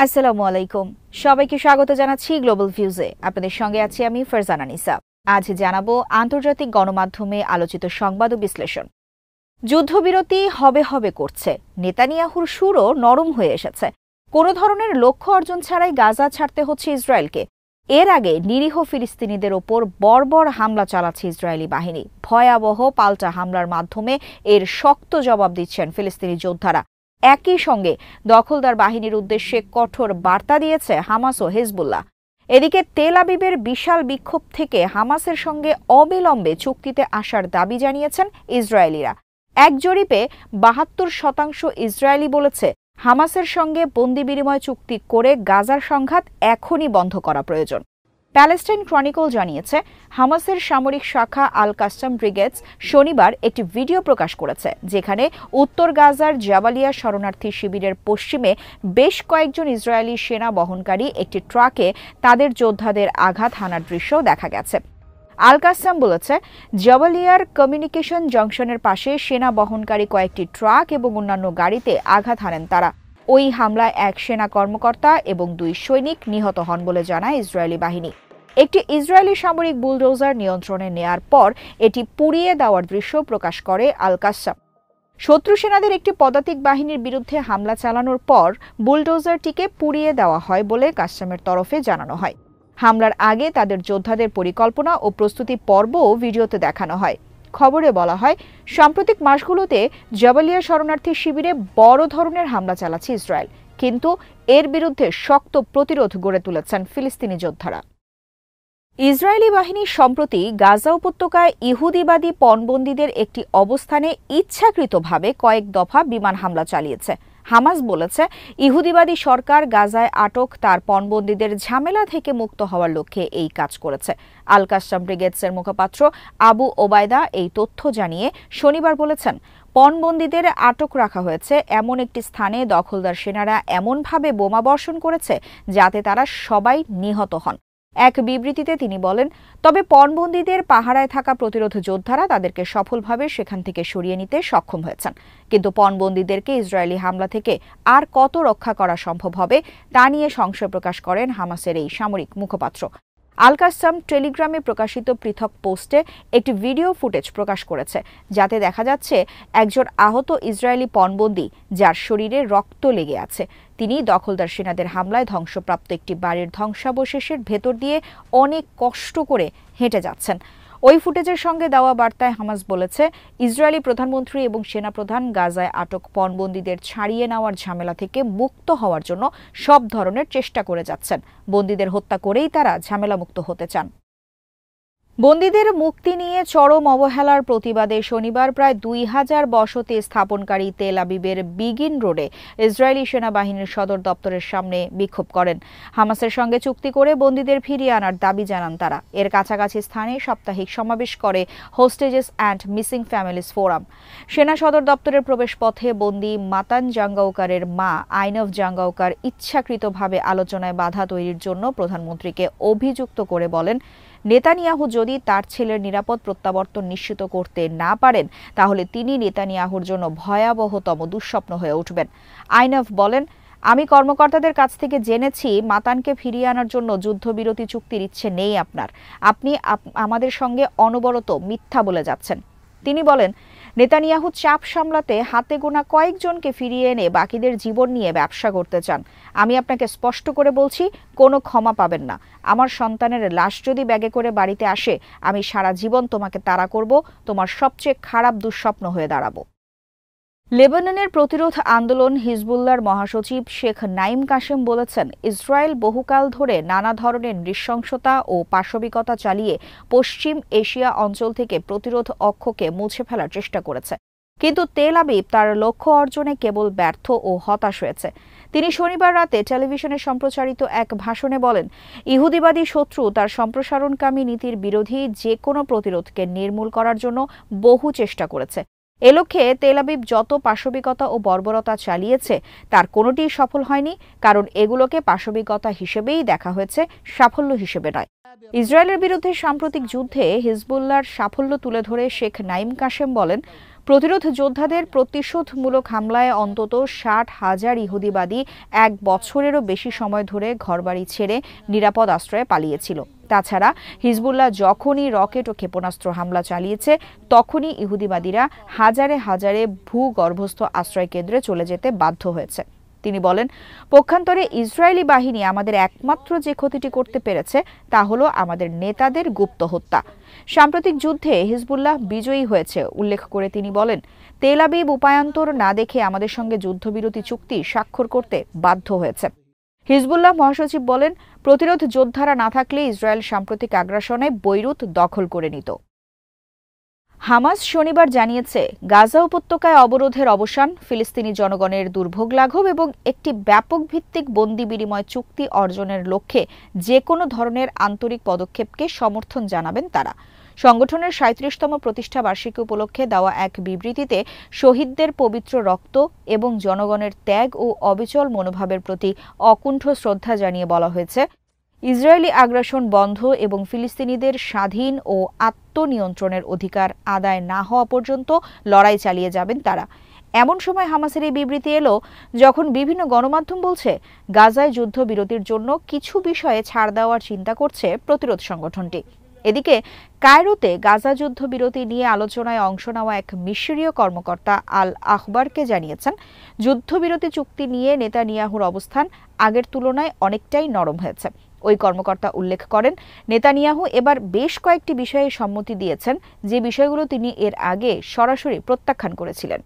আসসালামু আলাইকুম। সবাইকে স্বাগত জানাচ্ছি গ্লোবাল ভিউজে। আপনাদের সঙ্গে আছি আমি ফারজানা নিসা। আজ জানাবো আন্তর্জাতিক গণমাধ্যমে আলোচিত সংবাদ ও বিশ্লেষণ। যুদ্ধবিরতি হবে হবে করছে, নেতানিয়াহুর সুরও নরম হয়ে এসেছে। কোনো ধরনের লক্ষ্য অর্জন ছাড়াই গাজা ছাড়তে হচ্ছে ইসরায়েলকে। এর আগে নিরীহ ফিলিস্তিনিদের ওপর বর্বর হামলা চালাচ্ছে ইসরায়েলি বাহিনী। ভয়াবহ পাল্টা হামলার মাধ্যমে এর শক্ত জবাব দিচ্ছেন ফিলিস্তিনি যোদ্ধারা। একই সঙ্গে দখলদার বাহিনীর উদ্দেশ্যে কঠোর বার্তা দিয়েছে হামাস ও হিজবুল্লাহ। এদিকে তেল আবিবের বিশাল বিক্ষোভ থেকে হামাসের সঙ্গে অবিলম্বে চুক্তিতে আসার দাবি জানিয়েছেন ইসরায়েলিরা। এক জরিপে ৭২% ইসরায়েলি বলেছে হামাসের সঙ্গে বন্দি বিনিময় চুক্তি করে গাজার সংঘাত এখনই বন্ধ করা প্রয়োজন। প্যালেস্টাইন ক্রনিকল জানিয়েছে, হামাসের সামরিক শাখা আল কাসাম ব্রিগেডস শনিবার একটি ভিডিও প্রকাশ করেছে, যেখানে উত্তর গাজার জাবালিয়া শরণার্থী শিবিরের পশ্চিমে বেশ কয়েকজন ইসরায়েলি সেনা বহনকারী একটি ট্রাকে তাদের যোদ্ধাদের আঘাত হানার দৃশ্য দেখা গেছে। আল কাসাম বলেছে, জাবালিয়ার কমিউনিকেশন জংশনের পাশে সেনা বহনকারী কয়েকটি ট্রাক এবং অন্যান্য গাড়িতে আঘাত হানেন তারা। ওই হামলায় এক সেনা কর্মকর্তা এবং ২ সৈনিক নিহত হন বলে জানায় ইসরায়েলি বাহিনী। একটি ইসরায়েলি সামরিক বুলডোজার নিয়ন্ত্রণে নেয়ার পর এটি পুড়িয়ে দেওয়ার দৃশ্য প্রকাশ করে আল কাসাম। শত্রু সেনাদের একটি পদাতিক বাহিনীর বিরুদ্ধে হামলা চালানোর পর বুলডোজারটিকে পুড়িয়ে দেওয়া হয় বলে কাসামের তরফে জানানো হয়। হামলার আগে তাদের যোদ্ধাদের পরিকল্পনা ও প্রস্তুতি পর্বও ভিডিওতে দেখানো হয়। খবরে বলা হয়, সাম্প্রতিক মাসগুলোতে জাবালিয়া শরণার্থী শিবিরে বড় ধরনের হামলা চালাচ্ছে ইসরায়েল, কিন্তু এর বিরুদ্ধে শক্ত প্রতিরোধ গড়ে তুলেছেন ফিলিস্তিনি যোদ্ধারা। ইসরায়েলি বাহিনী সম্প্রতি গাজা উপত্যকায় ইহুদিবাদী পণবন্দীদের একটি অবস্থানে ইচ্ছাকৃতভাবে কয়েক দফা বিমান হামলা চালিয়েছে। হামাস বলেছে, ইহুদিবাদী সরকার গাজায় আটক তার পণবন্দীদের ঝামেলা থেকে মুক্ত হওয়ার লক্ষ্যে এই কাজ করেছে। আল কাসাম ব্রিগেডসের মুখপাত্র আবু ওবায়দা এই তথ্য জানিয়ে শনিবার বলেছেন, পণবন্দীদের আটক রাখা হয়েছে এমন একটি স্থানে দখলদার সেনারা এমনভাবে বোমা বর্ষণ করেছে যাতে তারা সবাই নিহত হন। এক বিবৃতিতে তিনি বলেন, তবে পণবন্দীদের পাহারায় থাকা প্রতিরোধ যোদ্ধারা তাদেরকে সফলভাবে সেখান থেকে সরিয়ে নিতে সক্ষম হয়েছেন। কিন্তু পণবন্দীদেরকে ইসরায়েলি হামলা থেকে আর কত রক্ষা করা সম্ভব হবে তা নিয়ে সংশয় প্রকাশ করেন হামাসের এই সামরিক মুখপাত্র। আল কাসাম টেলিগ্রামে প্রকাশিত পৃথক পোস্টে একটি ভিডিও ফুটেজ প্রকাশ করেছে, যাতে দেখা যাচ্ছে একজন আহত ইসরায়েলি পণবন্দী যার শরীরে রক্ত লেগে আছে। তিনি দখলদার সেনাদের হামলায় ধ্বংসপ্রাপ্ত একটি বাড়ির ধ্বংসাবশেষের ভেতর দিয়ে অনেক কষ্ট করে হেঁটে যাচ্ছেন। ওই ফুটেজের সঙ্গে দেওয়া বার্তায় হামাস বলেছে, ইসরায়েলি প্রধানমন্ত্রী এবং সেনাপ্রধান গাজায় আটক পণবন্দীদের ছাড়িয়ে নেওয়ার ঝামেলা থেকে মুক্ত হওয়ার জন্য সব ধরনের চেষ্টা করে যাচ্ছেন। বন্দীদের হত্যা করেই তারা ঝামেলামুক্ত হতে চান। বন্দীদের মুক্তি নিয়ে চরম অবহেলার প্রতিবাদে শনিবার প্রায় ২,০০০ বসতি স্থাপনকারী তেল আবিবের বিগিন রোডে ইসরায়েলি সেনাবাহিনীর সদর দপ্তরের সামনে বিক্ষোভ করেন। হামাসের সঙ্গে চুক্তি করে বন্দীদের ফিরিয়ে আনার দাবি জানান তারা। এর কাছাকাছি স্থানে সাপ্তাহিক সমাবেশ করে হোস্টেজেস অ্যান্ড মিসিং ফ্যামিলিজ ফোরাম। সেনা সদর দপ্তরের প্রবেশপথে বন্দী মাতান জাঙ্গাউকারের মা আইনভ জাঙ্গাউকার ইচ্ছাকৃতভাবে আলোচনায় বাধা তৈরির জন্য প্রধানমন্ত্রীকে অভিযুক্ত করে বলেন, নেতানিয়াহু যদি তার ছেলের নিরাপদ প্রত্যাবর্তন নিশ্চিত করতে না পারেন, তাহলে তিনি নেতানিয়াহুর জন্য ভয়াবহতম দুঃস্বপ্ন হয়ে উঠবেন। আইনভ বলেন, আমি কর্মকর্তাদের কাছ থেকে জেনেছি মাতানকে ফিরিয়ে আনার জন্য যুদ্ধবিরতি চুক্তির ইচ্ছে নেই আপনার। আপনি আমাদের সঙ্গে অনবরত মিথ্যা বলে যাচ্ছেন। তিনি বলেন, নেতানিয়াহু চাপ সামলাতে হাতে গোনা কয়েকজনকে ফিরিয়ে এনে বাকিদের জীবন নিয়ে ব্যবসা করতে চান। আমি আপনাকে স্পষ্ট করে বলছি, কোনো ক্ষমা পাবেন না। আমার সন্তানের লাশ যদি ব্যাগে করে বাড়িতে আসে, আমি সারা জীবন তোমাকে তাড়া করব, তোমার সবচেয়ে খারাপ দুঃস্বপ্ন হয়ে দাঁড়াবো। লেবাননের প্রতিরোধ আন্দোলন হিজবুল্লাহর মহাসচিব শেখ নাইম কাশেম বলেছেন, ইসরায়েল বহুকাল ধরে নানা ধরনের নৃশংসতা ও পাশবিকতা চালিয়ে পশ্চিম এশিয়া অঞ্চল থেকে প্রতিরোধ অক্ষকে মুছে ফেলার চেষ্টা করেছে, কিন্তু তেল আবিব তার লক্ষ্য অর্জনে কেবল ব্যর্থ ও হতাশ হয়েছে। তিনি শনিবার রাতে টেলিভিশনে সম্প্রচারিত এক ভাষণে বলেন, ইহুদিবাদী শত্রু তার সম্প্রসারণকামী নীতির বিরোধী যে কোনো প্রতিরোধকে নির্মূল করার জন্য বহু চেষ্টা করেছে। এ লক্ষ্যে তেল আবিব যত পাশবিকতা ও বর্বরতা চালিয়েছে তার কোনোটিই সফল হয়নি, কারণ এগুলোকে পাশবিকতা হিসেবেই দেখা হয়েছে, সাফল্য হিসেবে নয়। ইসরায়েলের বিরুদ্ধে সাম্প্রতিক যুদ্ধে হিজবুল্লাহর সাফল্য তুলে ধরে শেখ নাইম কাশেম বলেন, প্রতিরোধ যোদ্ধাদের প্রতিশোধমূলক হামলায় অন্তত ৬০,০০০ ইহুদিবাদী ১ বছরেরও বেশি সময় ধরে ঘরবাড়ি ছেড়ে নিরাপদ আশ্রয়ে পালিয়েছিল। তাছাড়া হিজবুল্লাহ যখনই রকেট ও ক্ষেপণাস্ত্র হামলা চালিয়েছে তখনই ইহুদিবাদীরা হাজারে হাজারে ভূগর্ভস্থ আশ্রয়কেন্দ্রে চলে যেতে বাধ্য হয়েছে। তিনি বলেন, পক্ষান্তরে ইসরায়েলি বাহিনী আমাদের একমাত্র যে ক্ষতিটি করতে পেরেছে তা হলো আমাদের নেতাদের গুপ্ত হত্যা। সাম্প্রতিক যুদ্ধে হিজবুল্লাহ বিজয়ী হয়েছে উল্লেখ করে তিনি বলেন, তেল আবিব উপায়ান্তর না দেখে আমাদের সঙ্গে যুদ্ধবিরতি চুক্তি স্বাক্ষর করতে বাধ্য হয়েছে। হিজবুল্লাহ মহাসচিব বলেন, প্রতিরোধ যোদ্ধারা না থাকলে ইসরায়েল সাম্প্রতিক আগ্রাসনে বৈরুত দখল করে নিত। হামাস শনিবার জানিয়েছে, গাজা উপত্যকায় অবরোধের অবসান, ফিলিস্তিনি জনগণের দুর্ভোগ লাঘব এবং একটি ব্যাপক ভিত্তিক বন্দি বিনিময় চুক্তি অর্জনের লক্ষ্যে যে কোনো ধরনের আন্তরিক পদক্ষেপকে সমর্থন জানাবেন তারা। সংগঠনের ৩৭তম প্রতিষ্ঠা বার্ষিকী উপলক্ষে দেওয়া এক বিবৃতিতে শহীদদের পবিত্র রক্ত এবং জনগণের ত্যাগ ও অবিচল মনোভাবের প্রতি অকুণ্ঠ শ্রদ্ধা জানিয়ে বলা হয়েছে, ইসরায়েলি আগ্রাসন বন্ধ এবং ফিলিস্তিনিদের স্বাধীন ও আত্মনিয়ন্ত্রণের অধিকার আদায় না হওয়া পর্যন্ত লড়াই চালিয়ে যাবেন তারা। এমন সময় হামাসের এই বিবৃতি এলো যখন বিভিন্ন গণমাধ্যম বলছে গাজায় যুদ্ধবিরতির জন্য কিছু বিষয়ে ছাড় দেওয়ার চিন্তা করছে প্রতিরোধ সংগঠনটি। এদিকে কায়রোতে গাজা যুদ্ধবিরতি নিয়ে আলোচনায় অংশ নেওয়া এক মিশরীয় কর্মকর্তা আল আখবারকে জানিয়েছেন, যুদ্ধবিরতি চুক্তি নিয়ে নেতানিয়াহুর অবস্থান আগের তুলনায় অনেকটাই নরম হয়েছে। ওই কর্মকর্তা উল্লেখ করেন, নেতানিয়াহু এবার বেশ কয়েকটি বিষয়ে সম্মতি দিয়েছেন যে বিষয়গুলো তিনি এর আগে সরাসরি প্রত্যাখ্যান করেছিলেন।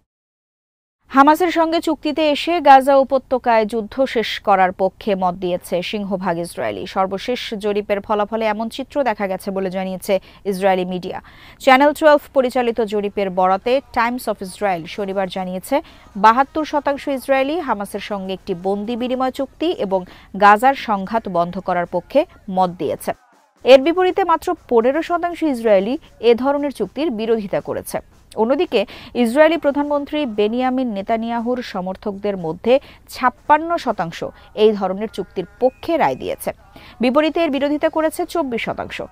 হামাসের সঙ্গে চুক্তিতে এসে গাজা উপত্যকায় যুদ্ধ শেষ করার পক্ষে মত দিয়েছে সিংহভাগ ইসরায়েলি। সর্বশেষ জরিপের ফলাফলে এমন চিত্র দেখা গেছে বলে জানিয়েছে ইসরায়েলি মিডিয়া। চ্যানেল 12 পরিচালিত জরিপের বরাতে টাইমস অফ ইসরায়েল শনিবার জানিয়েছে, ৭২% ইসরায়েলি হামাসের সঙ্গে একটি বন্দি বিনিময় চুক্তি এবং গাজার সংঘাত বন্ধ করার পক্ষে মত দিয়েছে। এর বিপরীতে মাত্র ১৫% ইসরায়েলি এ ধরনের চুক্তির বিরোধিতা করেছে। অন্যদিকে ইসরায়েলি প্রধানমন্ত্রী বেনিয়ামিন নেতানিয়াহুর সমর্থকদের মধ্যে ৫৬% এই ধরনের চুক্তির পক্ষে রায় দিয়েছে। বিপরীতে এর বিরোধিতা করেছে ২৪%।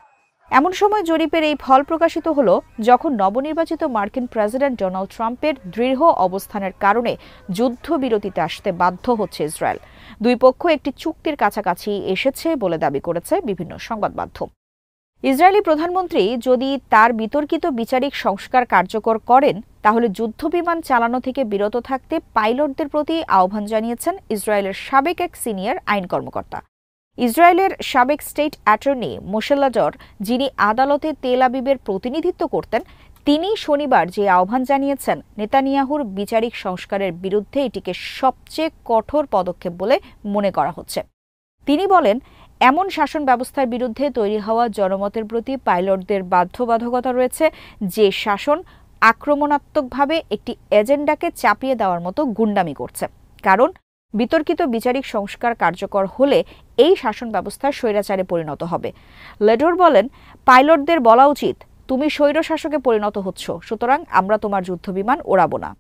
এমন সময় জরিপের এই ফল প্রকাশিত হল যখন নবনির্বাচিত মার্কিন প্রেসিডেন্ট ডোনাল্ড ট্রাম্পের দৃঢ় অবস্থানের কারণে যুদ্ধবিরতিতে আসতে বাধ্য হচ্ছে ইসরায়েল। দুই পক্ষ একটি চুক্তির কাছাকাছি এসেছে বলে দাবি করেছে বিভিন্ন সংবাদ মাধ্যম। ইসরায়েলি প্রধানমন্ত্রী যদি তার বিতর্কিত বিচারিক সংস্কার কার্যকর করেন তাহলে যুদ্ধবিমান চালানো থেকে বিরত থাকতে পাইলটদের প্রতি আহ্বান জানিয়েছেন ইসরায়েলের সাবেক এক সিনিয়র আইন কর্মকর্তা। ইসরায়েলের সাবেক স্টেট অ্যাটর্নি মোশে লাডর, যিনি আদালতে তেল আবিবের প্রতিনিধিত্ব করতেন, তিনি শনিবার যে আহ্বান জানিয়েছেন, নেতানিয়াহুর বিচারিক সংস্কারের বিরুদ্ধে এটিকে সবচেয়ে কঠোর পদক্ষেপ বলে মনে করা হচ্ছে। তিনি বলেন, এমন শাসন ব্যবস্থার বিরুদ্ধে তৈরি হওয়া জনমতের প্রতি পাইলটদের বাধ্যবাধকতা রয়েছে যে শাসন আক্রমণাত্মকভাবে একটি এজেন্ডাকে চাপিয়ে দেওয়ার মতো গুন্ডামি করছে। কারণ বিতর্কিত বিচারিক সংস্কার কার্যকর হলে এই শাসন ব্যবস্থা স্বৈরাচারে পরিণত হবে। লেডর বলেন, পাইলটদের বলা উচিত, তুমি স্বৈরশাসকে পরিণত হচ্ছ, সুতরাং আমরা তোমার যুদ্ধবিমান ওড়াবো না।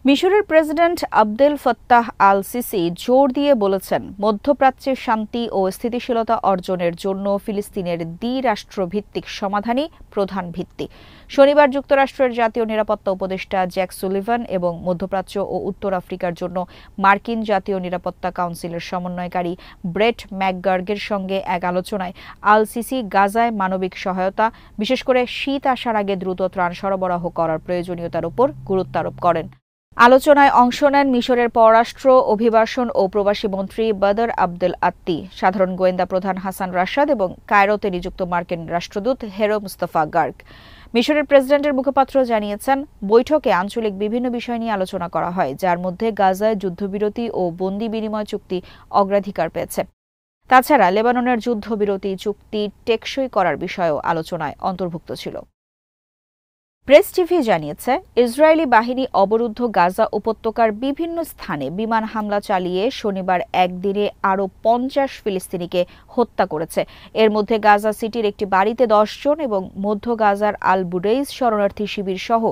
মিশরের president Abdel Fattah al CC জোর দিয়ে বলেছেন, মধ্যপ্রাচ্যের শান্তি ও স্থিতিশীলতা অর্জনের জন্য ফিলিস্তিনের দ্বিরাষ্ট্রভিত্তিক সমাধানই প্রধান ভিত্তি। শনিবার যুক্তরাষ্ট্রের জাতীয় নিরাপত্তা উপদেষ্টা জ্যাক সুলিভান এবং মধ্যপ্রাচ্য ও উত্তর আফ্রিকার জন্য মার্কিন জাতীয় নিরাপত্তা কাউন্সিলের সমন্বয়কারী ব্রেট ম্যাকগার্গের সঙ্গে এক আলোচনায় আল সিসি গাজায় মানবিক সহায়তা, বিশেষ করে শীত আসার আগে দ্রুত ত্রাণ সরবরাহ করার প্রয়োজনীয়তার উপর গুরুত্ব আরোপ করেন। আলোচনায় অংশ নেন মিশরের পররাষ্ট্র, অভিবাসন ও প্রবাসী মন্ত্রী বদর আবদেল আত্তি, সাধারণ গোয়েন্দা প্রধান হাসান রাশাদ এবং কায়রোতে নিযুক্ত মার্কিন রাষ্ট্রদূত হেরো মুস্তাফা গার্গ। মিশরের প্রেসিডেন্টের মুখপাত্র জানিয়েছেন, বৈঠকে আঞ্চলিক বিভিন্ন বিষয় নিয়ে আলোচনা করা হয়, যার মধ্যে গাজায় যুদ্ধবিরতি ও বন্দি বিনিময় চুক্তি অগ্রাধিকার পেয়েছে। তাছাড়া লেবাননের যুদ্ধবিরতি চুক্তি টেকসই করার বিষয়েও আলোচনায় অন্তর্ভুক্ত ছিল। প্রেস টিভি জানিয়েছে, ইসরায়েলি বাহিনী অবরুদ্ধ গাজা উপত্যকার বিভিন্ন স্থানে বিমান হামলা চালিয়ে শনিবার একদিনে আরও ৫০ ফিলিস্তিনিকে হত্যা করেছে। এর মধ্যে গাজা সিটির একটি বাড়িতে ১০ জন এবং মধ্য গাজার আল বুডেইস শরণার্থী শিবির সহ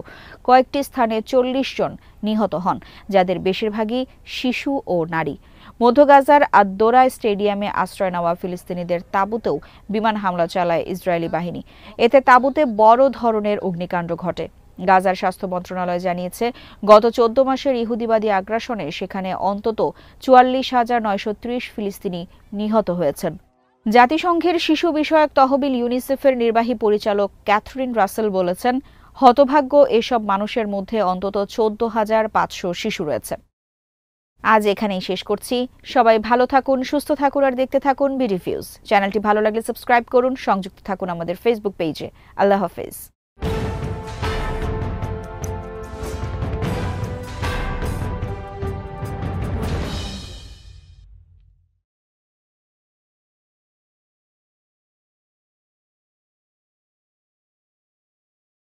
কয়েকটি স্থানে ৪০ জন নিহত হন, যাদের বেশিরভাগই শিশু ও নারী। মধ্য গাজার আদ-দোরা স্টেডিয়ামে আশ্রয় নেওয়া ফিলিস্তিনিদের তাঁবুতেও বিমান হামলা চালায় ইসরায়েলি বাহিনী। এতে তাঁবুতে বড় ধরনের অগ্নিকাণ্ড ঘটে। গাজার স্বাস্থ্য মন্ত্রণালয় জানিয়েছে, গত ১৪ মাসের ইহুদিবাদী আগ্রাসনে সেখানে অন্তত ৪৪,৯৩০ ফিলিস্তিনি নিহত হয়েছেন। জাতিসংঘের শিশু বিষয়ক তহবিল ইউনিসেফের নির্বাহী পরিচালক ক্যাথরিন রাসেল বলেছেন, হতভাগ্য এসব মানুষের মধ্যে অন্তত ১৪,৫০০ শিশু রয়েছে। আজ এখানেই শেষ করছি। সবাই ভালো থাকুন, সুস্থ থাকুন আর দেখতে থাকুন বিডি ভিউজ। চ্যানেলটি ভালো লাগলে সাবস্ক্রাইব করুন, সংযুক্ত থাকুন আমাদের ফেসবুক পেজে। আল্লাহ হাফেজ।